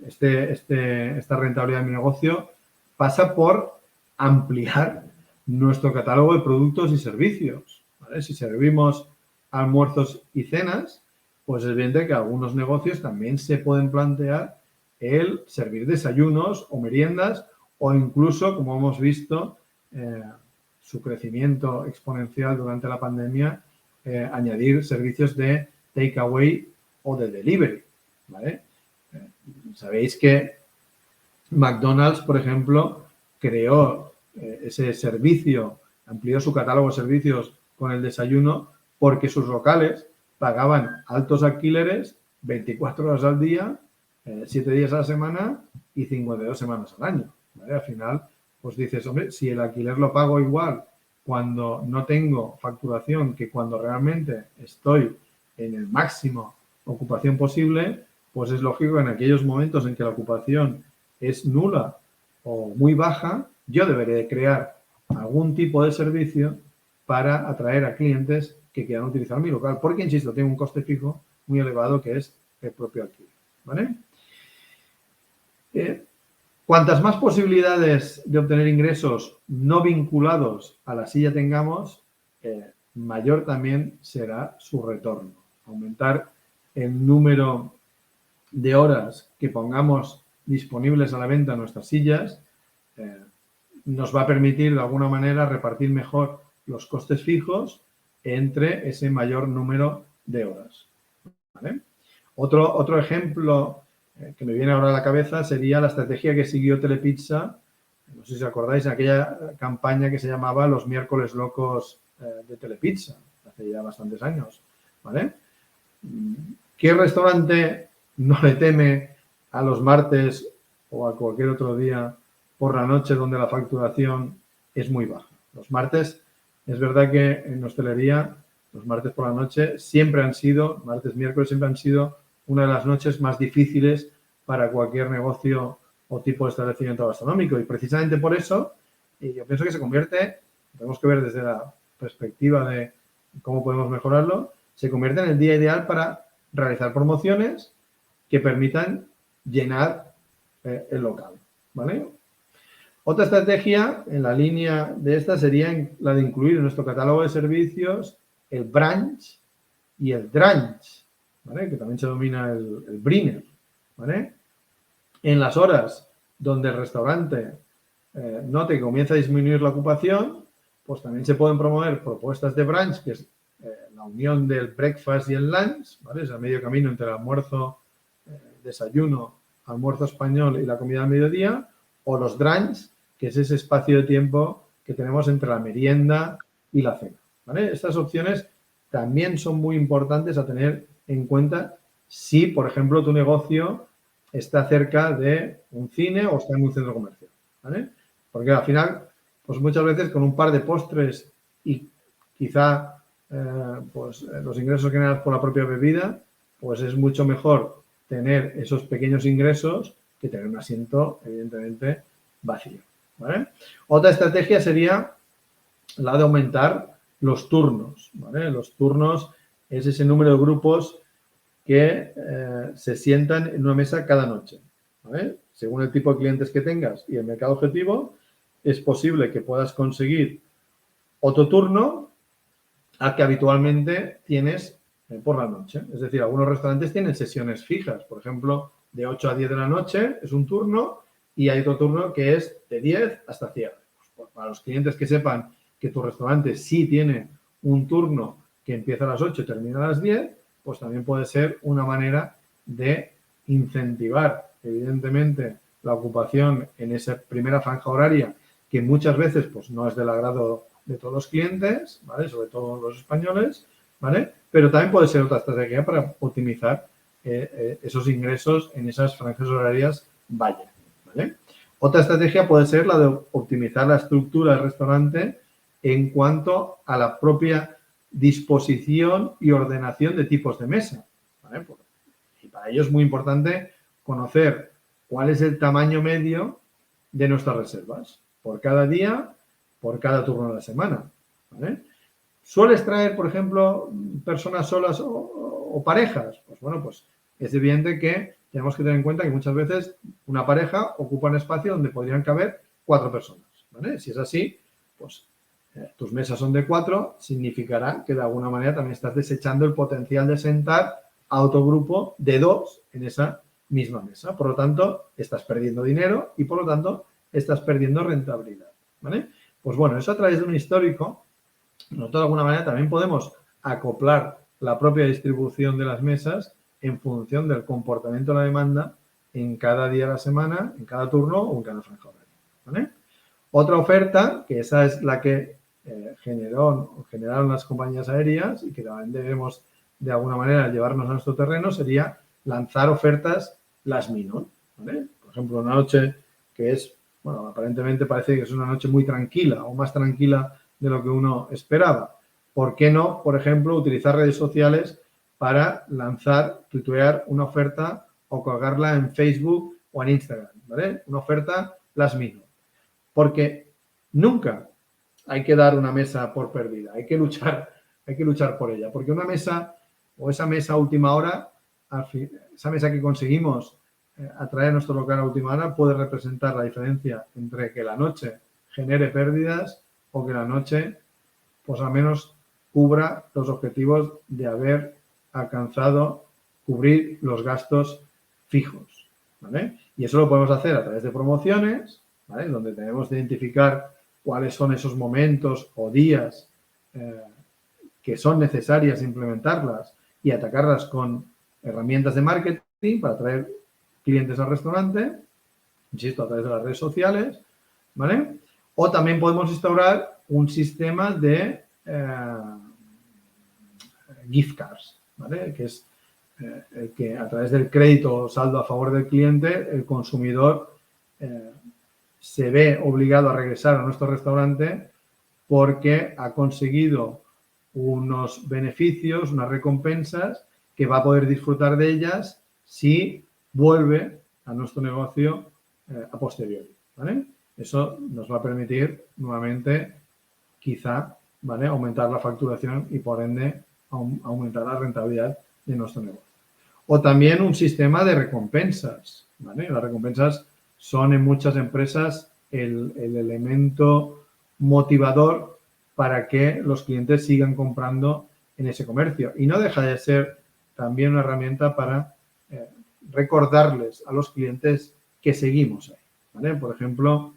esta rentabilidad de mi negocio pasa por ampliar nuestro catálogo de productos y servicios, ¿vale? Si servimos almuerzos y cenas, pues es evidente que algunos negocios también se pueden plantear el servir desayunos o meriendas o incluso, como hemos visto, su crecimiento exponencial durante la pandemia, añadir servicios de takeaway o de delivery, ¿vale? Sabéis que McDonald's, por ejemplo, creó ese servicio, amplió su catálogo de servicios con el desayuno porque sus locales pagaban altos alquileres 24 horas al día, 7 días a la semana y 52 semanas al año, ¿vale? Al final, pues dices, hombre, si el alquiler lo pago igual cuando no tengo facturación que cuando realmente estoy en el máximo ocupación posible, pues es lógico que en aquellos momentos en que la ocupación es nula o muy baja, yo debería de crear algún tipo de servicio para atraer a clientes que quieran utilizar mi local, porque, insisto, tengo un coste fijo muy elevado que es el propio alquiler, ¿vale? Cuantas más posibilidades de obtener ingresos no vinculados a la silla tengamos, mayor también será su retorno. Aumentar el número de horas que pongamos disponibles a la venta nuestras sillas, nos va a permitir de alguna manera repartir mejor los costes fijos entre ese mayor número de horas. ¿Vale? Otro ejemplo que me viene ahora a la cabeza sería la estrategia que siguió Telepizza, no sé si os acordáis, en aquella campaña que se llamaba Los miércoles locos de Telepizza, hace ya bastantes años. ¿Vale? ¿Qué restaurante no le teme a los martes o a cualquier otro día por la noche donde la facturación es muy baja? Los martes, es verdad que en hostelería, los martes por la noche siempre han sido, martes, miércoles siempre han sido una de las noches más difíciles para cualquier negocio o tipo de establecimiento gastronómico. Y precisamente por eso, yo pienso que se convierte, tenemos que ver desde la perspectiva de cómo podemos mejorarlo, se convierte en el día ideal para realizar promociones que permitan llenar el local, ¿vale? Otra estrategia en la línea de esta sería la de incluir en nuestro catálogo de servicios el brunch y el drunch, ¿vale? Que también se denomina el brunner, ¿vale? En las horas donde el restaurante note que comienza a disminuir la ocupación, pues también se pueden promover propuestas de brunch, que es la unión del breakfast y el lunch, ¿vale? Es a medio camino entre el almuerzo, desayuno, almuerzo español y la comida al mediodía, o los drunch, que es ese espacio de tiempo que tenemos entre la merienda y la cena, ¿vale? Estas opciones también son muy importantes a tener en cuenta si, por ejemplo, tu negocio está cerca de un cine o está en un centro comercial, ¿vale? Porque al final, pues muchas veces con un par de postres y quizá los ingresos generados por la propia bebida, pues es mucho mejor tener esos pequeños ingresos que tener un asiento, evidentemente, vacío, ¿vale? Otra estrategia sería la de aumentar los turnos, ¿vale? Los turnos es ese número de grupos que se sientan en una mesa cada noche, ¿vale? Según el tipo de clientes que tengas y el mercado objetivo, es posible que puedas conseguir otro turno al que habitualmente tienes por la noche. Es decir, algunos restaurantes tienen sesiones fijas, por ejemplo, de 8 a 10 de la noche es un turno y hay otro turno que es de 10 hasta cierre. Pues para los clientes que sepan que tu restaurante sí tiene un turno que empieza a las 8 y termina a las 10, pues también puede ser una manera de incentivar, evidentemente, la ocupación en esa primera franja horaria que muchas veces pues, no es del agrado de todos los clientes, ¿vale? Sobre todo los españoles, ¿vale? Pero también puede ser otra estrategia para optimizar esos ingresos en esas franjas horarias valle, ¿vale? Otra estrategia puede ser la de optimizar la estructura del restaurante en cuanto a la propia disposición y ordenación de tipos de mesa, ¿vale? Y para ello es muy importante conocer cuál es el tamaño medio de nuestras reservas por cada día, por cada turno de la semana, ¿vale? ¿Sueles traer, por ejemplo, personas solas o parejas? Pues bueno, pues es evidente que tenemos que tener en cuenta que muchas veces una pareja ocupa un espacio donde podrían caber 4 personas, ¿vale? Si es así, pues tus mesas son de 4, significará que de alguna manera también estás desechando el potencial de sentar a otro grupo de 2 en esa misma mesa. Por lo tanto, estás perdiendo dinero y por lo tanto estás perdiendo rentabilidad, ¿vale? Pues bueno, eso a través de un histórico, nosotros de alguna manera también podemos acoplar la propia distribución de las mesas en función del comportamiento de la demanda en cada día de la semana, en cada turno o en cada franja horaria, ¿vale? Otra oferta, que esa es la que generaron las compañías aéreas y que también debemos de alguna manera llevarnos a nuestro terreno, sería lanzar ofertas last minute, ¿vale? Por ejemplo, una noche que es, bueno, aparentemente parece que es una noche muy tranquila o más tranquila de lo que uno esperaba. ¿Por qué no, por ejemplo, utilizar redes sociales para lanzar, tuitear una oferta o colgarla en Facebook o en Instagram, ¿vale? Una oferta last minute. Porque nunca hay que dar una mesa por perdida, hay que luchar por ella. Porque una mesa o esa mesa a última hora, esa mesa que conseguimos atraer a nuestro local a última hora puede representar la diferencia entre que la noche genere pérdidas o que la noche, pues al menos cubra los objetivos de haber alcanzado cubrir los gastos fijos, ¿vale? Y eso lo podemos hacer a través de promociones, ¿vale? Donde tenemos que identificar cuáles son esos momentos o días que son necesarias implementarlas y atacarlas con herramientas de marketing para atraer clientes al restaurante, insisto, a través de las redes sociales, ¿vale? O también podemos instaurar un sistema de gift cards, ¿vale? Que es que a través del crédito o saldo a favor del cliente, el consumidor se ve obligado a regresar a nuestro restaurante porque ha conseguido unos beneficios, unas recompensas que va a poder disfrutar de ellas si vuelve a nuestro negocio a posteriori, ¿vale? Eso nos va a permitir nuevamente quizá, ¿vale?, aumentar la facturación y por ende aumentar la rentabilidad de nuestro negocio. O también un sistema de recompensas, ¿vale? Las recompensas son en muchas empresas el elemento motivador para que los clientes sigan comprando en ese comercio. Y no deja de ser también una herramienta para recordarles a los clientes que seguimos ahí, ¿vale? Por ejemplo,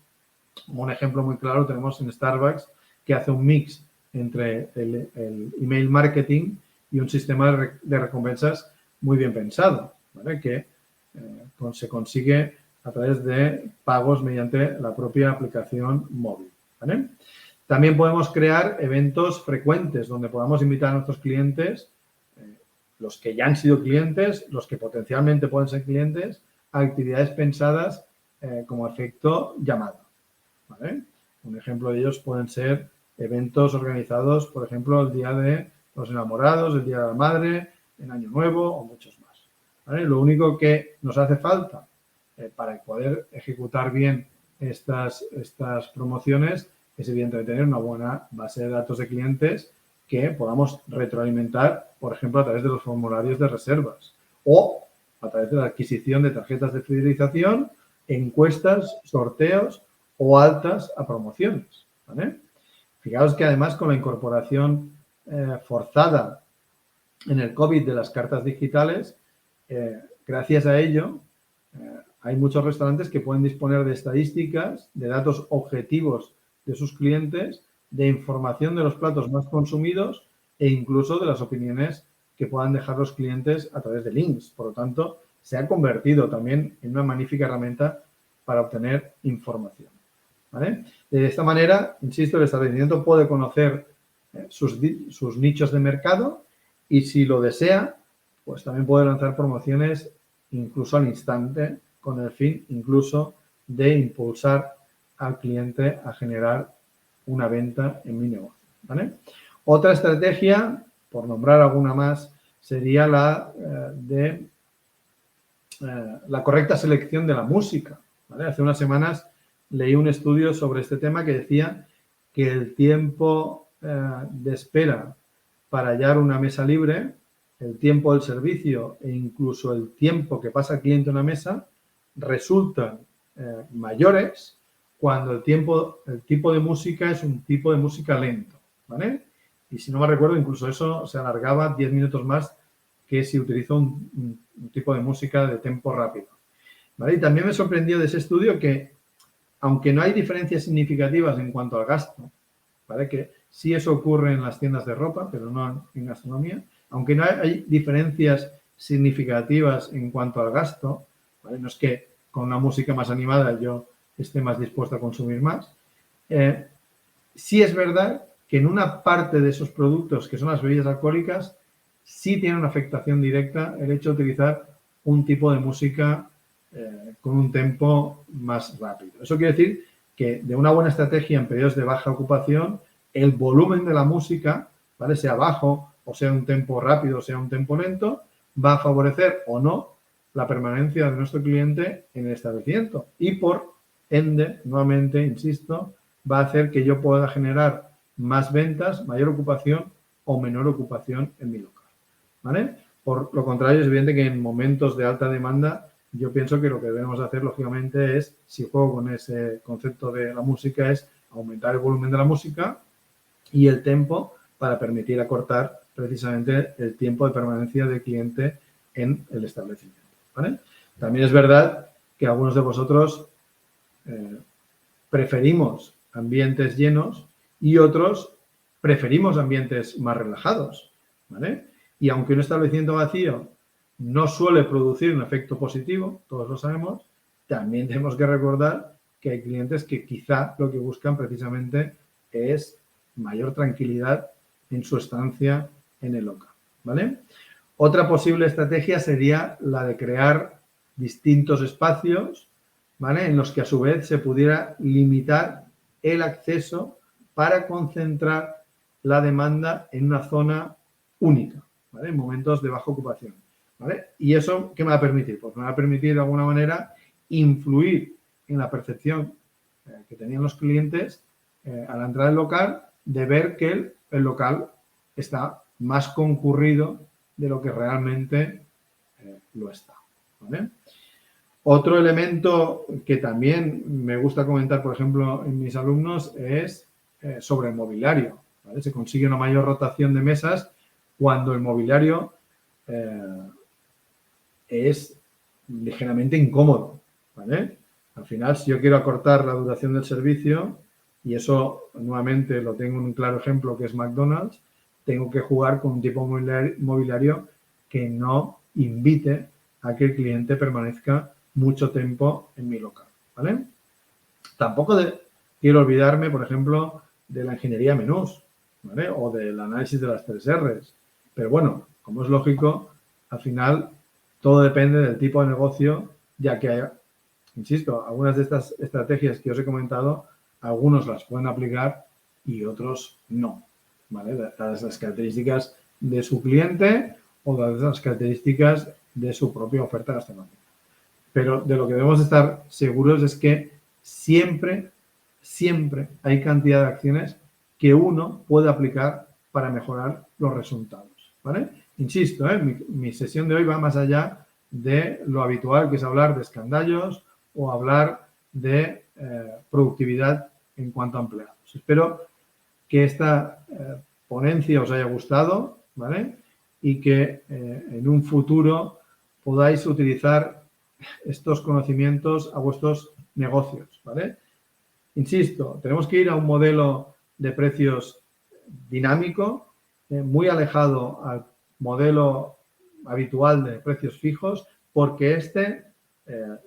un ejemplo muy claro tenemos en Starbucks, que hace un mix entre el email marketing y un sistema de recompensas muy bien pensado, ¿vale? Que se consigue a través de pagos mediante la propia aplicación móvil, ¿vale? También podemos crear eventos frecuentes donde podamos invitar a nuestros clientes, los que ya han sido clientes, los que potencialmente pueden ser clientes, a actividades pensadas como efecto llamada, ¿vale? Un ejemplo de ellos pueden ser eventos organizados, por ejemplo, el Día de los Enamorados, el Día de la Madre, en Año Nuevo o muchos más, ¿vale? Lo único que nos hace falta para poder ejecutar bien estas promociones es evidentemente tener una buena base de datos de clientes que podamos retroalimentar, por ejemplo, a través de los formularios de reservas o a través de la adquisición de tarjetas de fidelización, encuestas, sorteos o altas a promociones, ¿vale? Fijaos que además con la incorporación forzada en el COVID de las cartas digitales, gracias a ello, hay muchos restaurantes que pueden disponer de estadísticas, de datos objetivos de sus clientes, de información de los platos más consumidos e incluso de las opiniones que puedan dejar los clientes a través de links. Por lo tanto, se ha convertido también en una magnífica herramienta para obtener información, ¿vale? De esta manera, insisto, el establecimiento puede conocer sus nichos de mercado y si lo desea, pues también puede lanzar promociones incluso al instante con el fin incluso de impulsar al cliente a generar una venta en mi negocio, ¿vale? Otra estrategia, por nombrar alguna más, sería la de la correcta selección de la música, ¿vale? Hace unas semanas leí un estudio sobre este tema que decía que el tiempo de espera para hallar una mesa libre, el tiempo del servicio e incluso el tiempo que pasa el cliente en una mesa resultan mayores cuando el tipo de música es un tipo de música lento, ¿vale? Y si no me recuerdo, incluso eso se alargaba 10 minutos más que si utilizo un tipo de música de tempo rápido, ¿vale? Y también me sorprendió de ese estudio que, aunque no hay diferencias significativas en cuanto al gasto, ¿vale? Que sí eso ocurre en las tiendas de ropa, pero no en gastronomía, aunque no hay diferencias significativas en cuanto al gasto, ¿vale? No es que con una música más animada yo esté más dispuesto a consumir más. Sí es verdad que en una parte de esos productos, que son las bebidas alcohólicas, sí tiene una afectación directa el hecho de utilizar un tipo de música con un tempo más rápido. Eso quiere decir que de una buena estrategia en periodos de baja ocupación, el volumen de la música, ¿vale?, sea bajo o sea un tempo rápido o sea un tempo lento, va a favorecer o no la permanencia de nuestro cliente en el establecimiento y por ende, nuevamente, insisto, va a hacer que yo pueda generar más ventas, mayor ocupación o menor ocupación en mi local, ¿vale? Por lo contrario, es evidente que en momentos de alta demanda yo pienso que lo que debemos hacer, lógicamente, es, si juego con ese concepto de la música, es aumentar el volumen de la música y el tempo para permitir acortar precisamente el tiempo de permanencia del cliente en el establecimiento, ¿vale? También es verdad que algunos de vosotros preferimos ambientes llenos y otros preferimos ambientes más relajados, ¿vale? Y aunque un establecimiento vacío no suele producir un efecto positivo, todos lo sabemos, también tenemos que recordar que hay clientes que quizá lo que buscan precisamente es mayor tranquilidad en su estancia en el local, ¿vale? Otra posible estrategia sería la de crear distintos espacios, ¿vale?, en los que a su vez se pudiera limitar el acceso para concentrar la demanda en una zona única, ¿vale?, en momentos de baja ocupación, ¿vale? ¿Y eso qué me va a permitir? Pues me va a permitir de alguna manera influir en la percepción que tenían los clientes a la entrada del local, de ver que el local está más concurrido de lo que realmente lo está, ¿vale? Otro elemento que también me gusta comentar, por ejemplo, en mis alumnos es sobre el mobiliario, ¿vale? Se consigue una mayor rotación de mesas cuando el mobiliario es ligeramente incómodo, ¿vale? Al final, si yo quiero acortar la duración del servicio, y eso nuevamente lo tengo en un claro ejemplo que es McDonald's, tengo que jugar con un tipo mobiliario que no invite a que el cliente permanezca mucho tiempo en mi local, ¿vale? Tampoco quiero olvidarme, por ejemplo, de la ingeniería menús, ¿vale?, o del análisis de las 3 R's. Pero bueno, como es lógico, al final todo depende del tipo de negocio, ya que, insisto, algunas de estas estrategias que os he comentado, algunos las pueden aplicar y otros no, ¿vale? Dadas las características de su cliente o dadas las características de su propia oferta gastronómica. Pero de lo que debemos estar seguros es que siempre hay cantidad de acciones que uno puede aplicar para mejorar los resultados, ¿vale? Insisto, mi sesión de hoy va más allá de lo habitual, que es hablar de escandallos o hablar de productividad en cuanto a empleados. Espero que esta ponencia os haya gustado, ¿vale?, y que en un futuro podáis utilizar estos conocimientos a vuestros negocios, ¿vale? Insisto, tenemos que ir a un modelo de precios dinámico, muy alejado al modelo habitual de precios fijos, porque es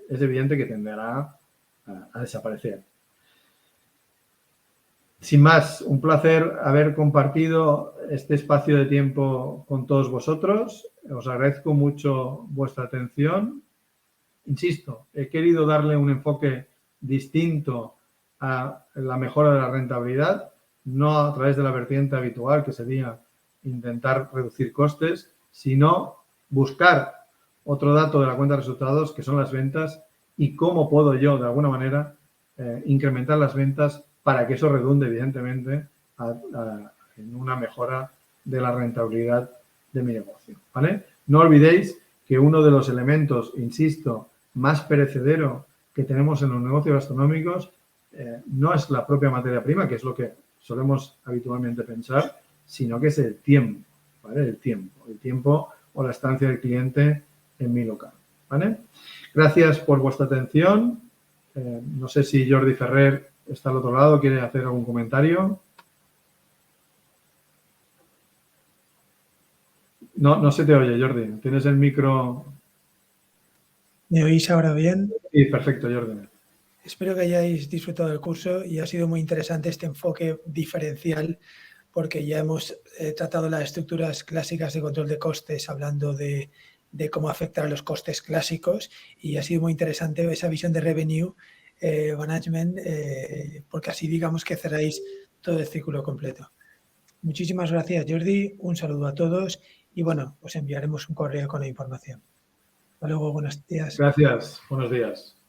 evidente que tenderá a desaparecer. Sin más, un placer haber compartido este espacio de tiempo con todos vosotros. Os agradezco mucho vuestra atención. Insisto, he querido darle un enfoque distinto a la mejora de la rentabilidad, no a través de la vertiente habitual, que sería intentar reducir costes, sino buscar otro dato de la cuenta de resultados, que son las ventas, y cómo puedo yo, de alguna manera, incrementar las ventas para que eso redunde, evidentemente, en una mejora de la rentabilidad de mi negocio, ¿vale? No olvidéis que uno de los elementos, insisto, más perecedero que tenemos en los negocios gastronómicos no es la propia materia prima, que es lo que solemos habitualmente pensar, sino que es el tiempo, ¿vale? El tiempo o la estancia del cliente en mi local, ¿vale? Gracias por vuestra atención. No sé si Jordi Ferrer está al otro lado, quiere hacer algún comentario. No se te oye, Jordi. Tienes el micro. ¿Me oís ahora bien? Sí, perfecto, Jordi. Espero que hayáis disfrutado del curso y ha sido muy interesante este enfoque diferencial, porque ya hemos tratado las estructuras clásicas de control de costes, hablando de cómo afectar a los costes clásicos, y ha sido muy interesante esa visión de revenue management, porque así digamos que cerráis todo el círculo completo. Muchísimas gracias, Jordi. Un saludo a todos y bueno, os enviaremos un correo con la información. Hasta luego, buenos días. Gracias, buenos días.